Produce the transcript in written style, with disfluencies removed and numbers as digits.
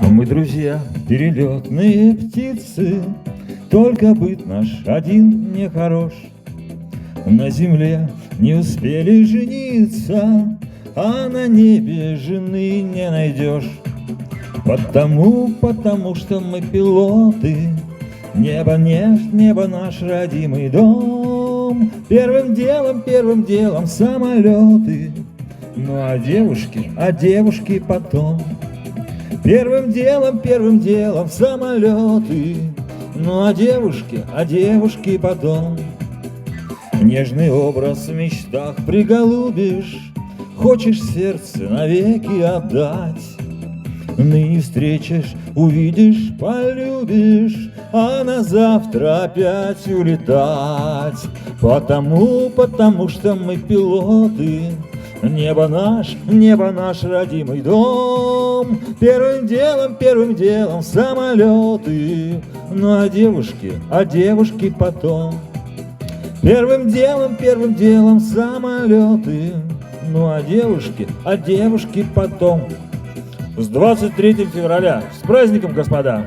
Мы друзья, перелетные птицы, только быт наш один нехорош. На земле не успели жениться, а на небе жены не найдешь. Потому что мы пилоты, небо наш родимый дом. Первым делом самолеты, ну а девушки потом. Первым делом самолеты, ну а девушки потом. Нежный образ в мечтах приголубишь, хочешь сердце навеки отдать. Ныне встретишь, увидишь, полюбишь, а на завтра опять улетать. Потому что мы пилоты, небо наш родимый дом. Первым делом самолеты, ну а девушки потом. Первым делом самолеты, ну а девушки потом. С 23 февраля! С праздником, господа!